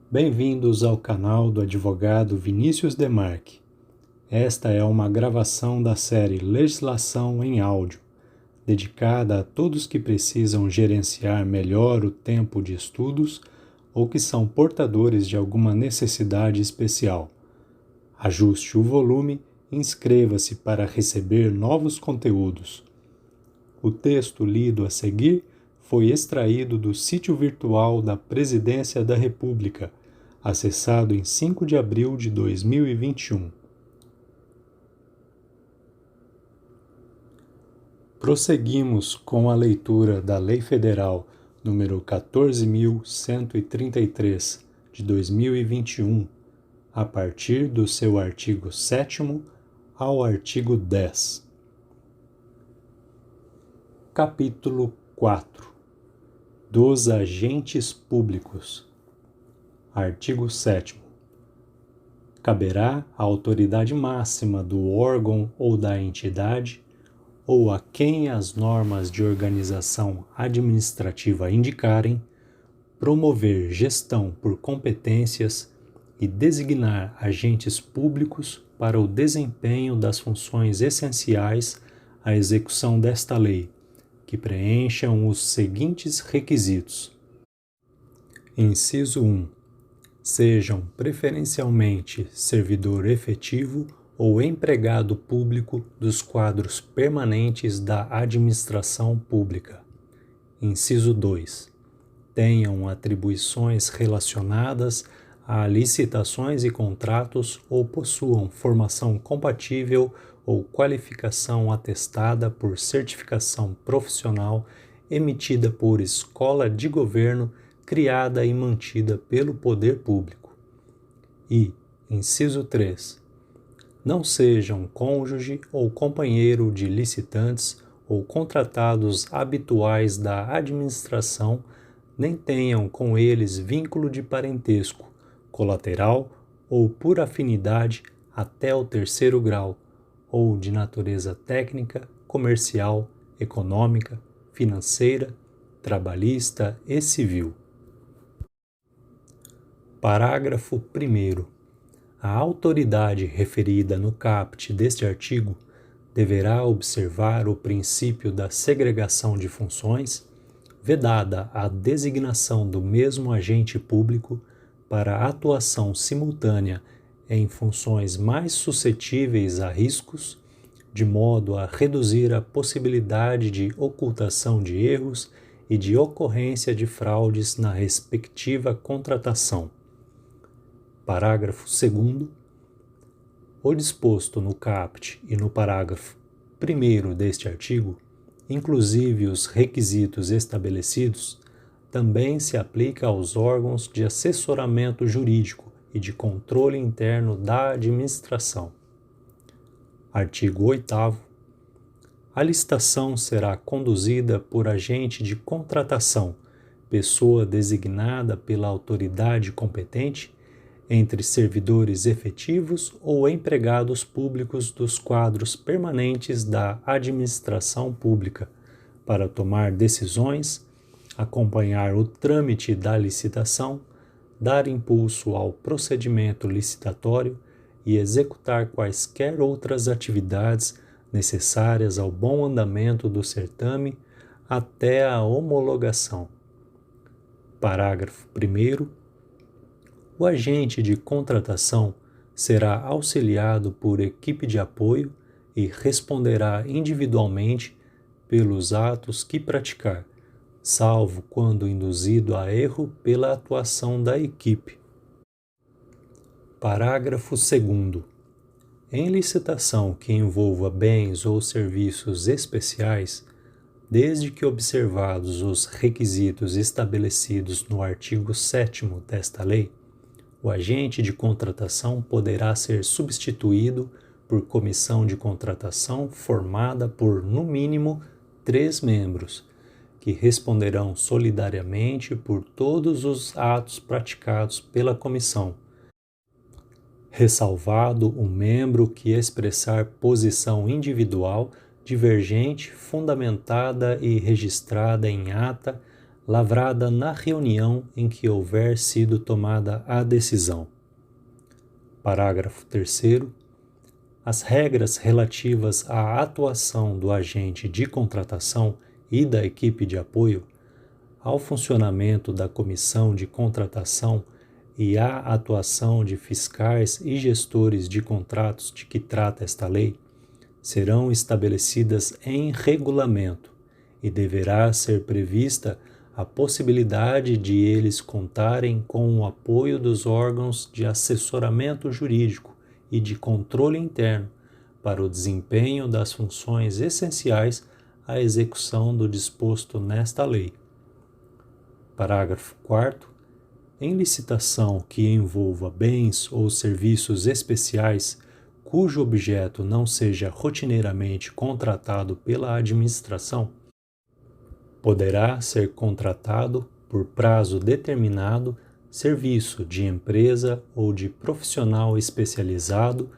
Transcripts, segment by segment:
Bem-vindos ao canal do advogado Vinícius Demarque. Esta é uma gravação da série Legislação em Áudio, dedicada a todos que precisam gerenciar melhor o tempo de estudos ou que são portadores de alguma necessidade especial. Ajuste o volume e inscreva-se para receber novos conteúdos. O texto lido a seguir foi extraído do sítio virtual da Presidência da República, acessado em 5 de abril de 2021. Prosseguimos com a leitura da Lei Federal número 14.133, de 2021, a partir do seu artigo 7º ao artigo 10. Capítulo 4. Dos agentes públicos. Artigo 7º. Caberá à autoridade máxima do órgão ou da entidade, ou a quem as normas de organização administrativa indicarem, promover gestão por competências e designar agentes públicos para o desempenho das funções essenciais à execução desta lei, que preencham os seguintes requisitos. Inciso 1. Sejam preferencialmente servidor efetivo ou empregado público dos quadros permanentes da administração pública. Inciso 2. Tenham atribuições relacionadas a licitações e contratos ou possuam formação compatível ou qualificação atestada por certificação profissional emitida por escola de governo criada e mantida pelo poder público. E, inciso 3, não sejam cônjuge ou companheiro de licitantes ou contratados habituais da administração, nem tenham com eles vínculo de parentesco, colateral ou por afinidade até o 3º grau, ou de natureza técnica, comercial, econômica, financeira, trabalhista e civil. Parágrafo 1º. A autoridade referida no caput deste artigo deverá observar o princípio da segregação de funções, vedada a designação do mesmo agente público para atuação simultânea em funções mais suscetíveis a riscos, de modo a reduzir a possibilidade de ocultação de erros e de ocorrência de fraudes na respectiva contratação. Parágrafo 2º. O disposto no caput e no parágrafo 1º deste artigo, inclusive os requisitos estabelecidos, também se aplica aos órgãos de assessoramento jurídico e de controle interno da administração. Artigo 8º. A licitação será conduzida por agente de contratação, pessoa designada pela autoridade competente, entre servidores efetivos ou empregados públicos dos quadros permanentes da administração pública, para tomar decisões, acompanhar o trâmite da licitação, dar impulso ao procedimento licitatório e executar quaisquer outras atividades necessárias ao bom andamento do certame até a homologação. Parágrafo 1º. O agente de contratação será auxiliado por equipe de apoio e responderá individualmente pelos atos que praticar, salvo quando induzido a erro pela atuação da equipe. Parágrafo 2º. Em licitação que envolva bens ou serviços especiais, desde que observados os requisitos estabelecidos no artigo 7º desta lei, o agente de contratação poderá ser substituído por comissão de contratação formada por, no mínimo, 3 membros, que responderão solidariamente por todos os atos praticados pela comissão, ressalvado o membro que expressar posição individual divergente, fundamentada e registrada em ata lavrada na reunião em que houver sido tomada a decisão. Parágrafo 3º. As regras relativas à atuação do agente de contratação e da equipe de apoio, ao funcionamento da comissão de contratação e à atuação de fiscais e gestores de contratos de que trata esta lei, serão estabelecidas em regulamento e deverá ser prevista a possibilidade de eles contarem com o apoio dos órgãos de assessoramento jurídico e de controle interno para o desempenho das funções essenciais à execução do disposto nesta lei. Parágrafo 4º. Em licitação que envolva bens ou serviços especiais, cujo objeto não seja rotineiramente contratado pela administração, poderá ser contratado, por prazo determinado, serviço de empresa ou de profissional especializado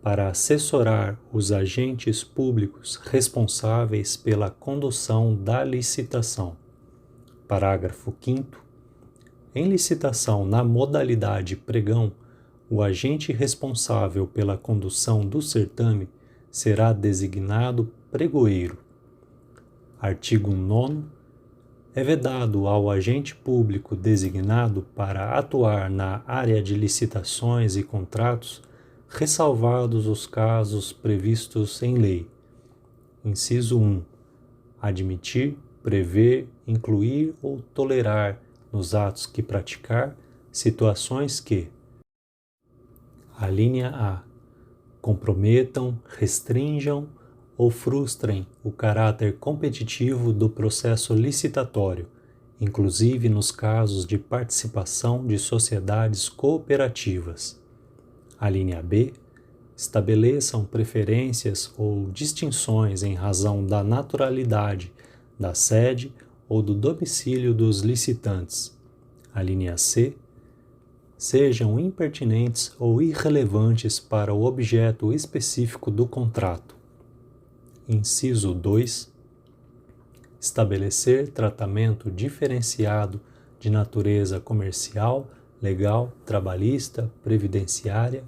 para assessorar os agentes públicos responsáveis pela condução da licitação. Parágrafo 5º. Em licitação na modalidade pregão, o agente responsável pela condução do certame será designado pregoeiro. Artigo 9º. É vedado ao agente público designado para atuar na área de licitações e contratos, ressalvados os casos previstos em lei. Inciso 1. Admitir, prever, incluir ou tolerar nos atos que praticar situações que: alínea A. Comprometam, restringam ou frustrem o caráter competitivo do processo licitatório, inclusive nos casos de participação de sociedades cooperativas. Alínea B. Estabeleçam preferências ou distinções em razão da naturalidade, da sede ou do domicílio dos licitantes. Alínea C. Sejam impertinentes ou irrelevantes para o objeto específico do contrato. Inciso 2. Estabelecer tratamento diferenciado de natureza comercial, legal, trabalhista, previdenciária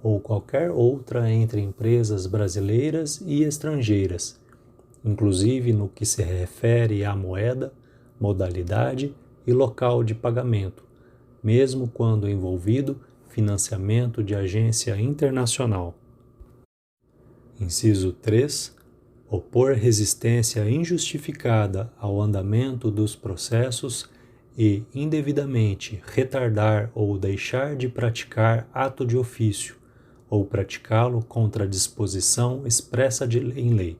ou qualquer outra entre empresas brasileiras e estrangeiras, inclusive no que se refere à moeda, modalidade e local de pagamento, mesmo quando envolvido financiamento de agência internacional. Inciso 3. Opor resistência injustificada ao andamento dos processos e, indevidamente, retardar ou deixar de praticar ato de ofício, ou praticá-lo contra disposição expressa em lei.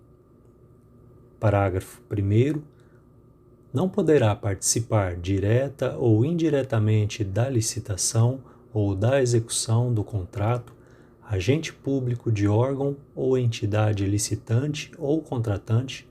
Parágrafo 1º. Não poderá participar direta ou indiretamente da licitação ou da execução do contrato agente público de órgão ou entidade licitante ou contratante,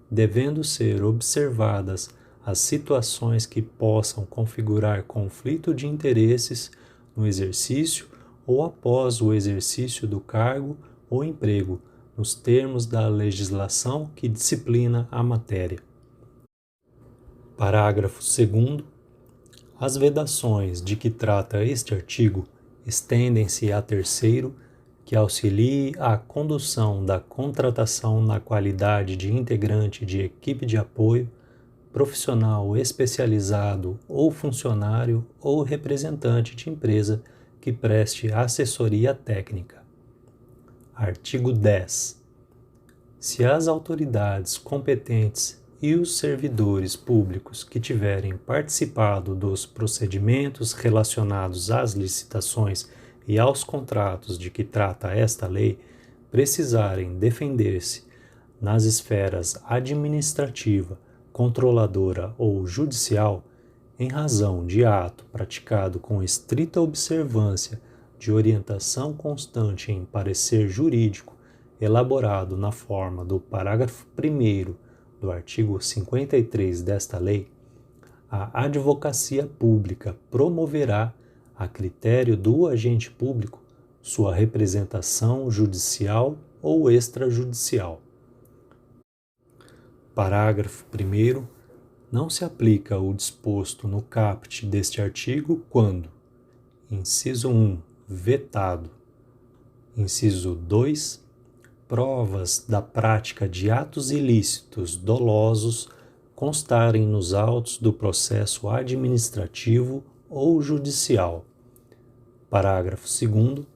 devendo ser observadas as situações que possam configurar conflito de interesses no exercício ou após o exercício do cargo ou emprego, nos termos da legislação que disciplina a matéria. Parágrafo 2º. As vedações de que trata este artigo estendem-se a terceiro que auxilie a condução da contratação na qualidade de integrante de equipe de apoio, profissional especializado ou funcionário ou representante de empresa que preste assessoria técnica. Artigo 10. Se as autoridades competentes e os servidores públicos que tiverem participado dos procedimentos relacionados às licitações e aos contratos de que trata esta lei precisarem defender-se nas esferas administrativa, controladora ou judicial, em razão de ato praticado com estrita observância de orientação constante em parecer jurídico elaborado na forma do parágrafo 1º do artigo 53 desta lei, a Advocacia Pública promoverá, a critério do agente público, sua representação judicial ou extrajudicial. Parágrafo 1º. não se aplica o disposto no caput deste artigo quando: inciso 1, vetado. Inciso 2, provas da prática de atos ilícitos dolosos constarem nos autos do processo administrativo ou judicial. Parágrafo 2º.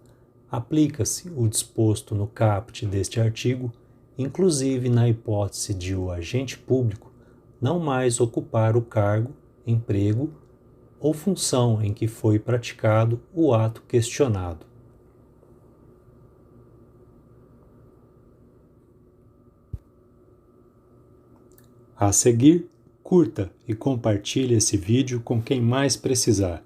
Aplica-se o disposto no caput deste artigo, inclusive na hipótese de o agente público não mais ocupar o cargo, emprego ou função em que foi praticado o ato questionado. A seguir, curta e compartilhe esse vídeo com quem mais precisar.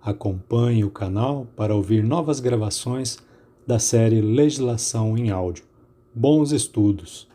Acompanhe o canal para ouvir novas gravações da série Legislação em Áudio. Bons estudos!